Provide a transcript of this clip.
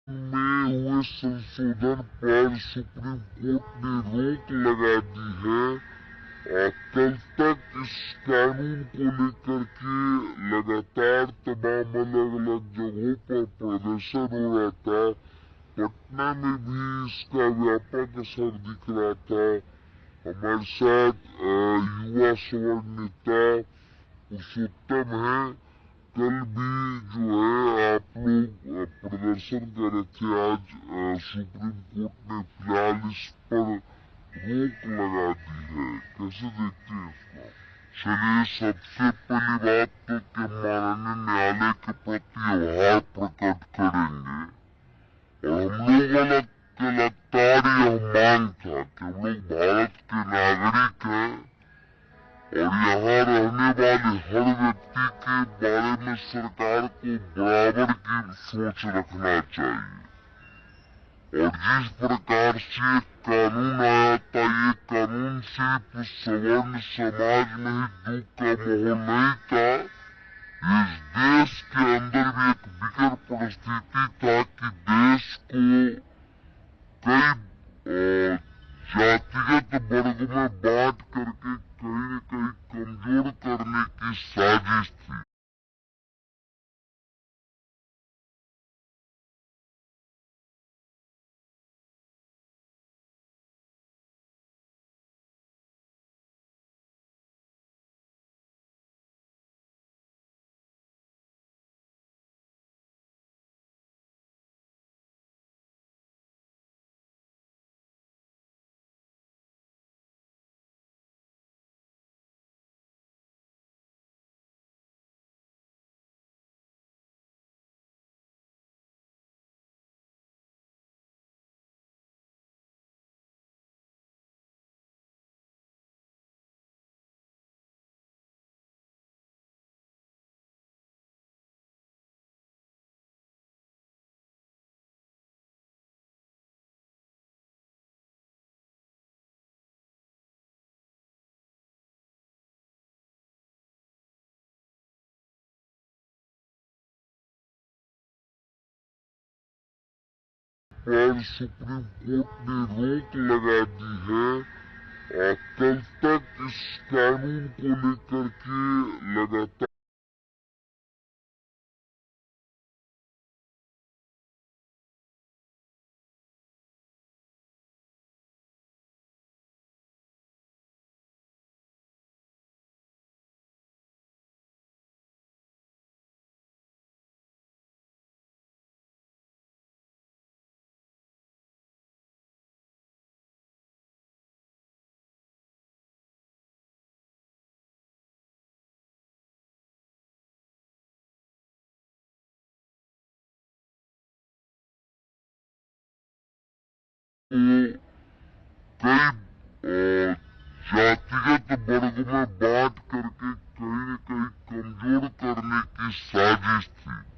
में हुए संशोधन पर सुप्रीम कोर्ट ने रोक लगा दी है। कल तक इस कानून को लेकर के लगातार तमाम अलग अलग जगहों पर प्रदर्शन हो रहा था। पटना में भी इसका व्यापक असर दिख रहा था। हमारे साथ युवा सवर्ण नेता पुरुषोत्तम है। कल भी जो है आप लोग प्रदर्शन कर रहे थे। आज सुप्रीम कोर्ट ने फिलहाल इस पर रोक लगा दी है। कैसे देखते हैं इसको? चलिए, सबसे पहली बात तो कि माननीय न्यायालय के प्रति आभार प्रकट करेंगे। और हम लोग वाला के लगातार यह मांग था कि हम लोग भारत के नागरिक हैं और यहाँ रहने वाले हर व्यक्ति के बारे में सरकार को बराबर की सोच रखना चाहिए। और जिस प्रकार से कानून आया था, ये कानून सिर्फ सवर्ण समाज में ही दुख का माहौल नहीं था। इस देश के अंदर भी एक बिगड़ परिस्थिति था कि देश को कई जातिगत वर्ग में बांट करके कहीं न कहीं कमजोर करने की साजिश थी। पर सुप्रीम कोर्ट ने रोक लगा दी है। कल तक इस कानून को लेकर के लगातार को कई जातिगत वर्ग में बांट करके कहीं न कहीं कमजोर करने की साजिश थी।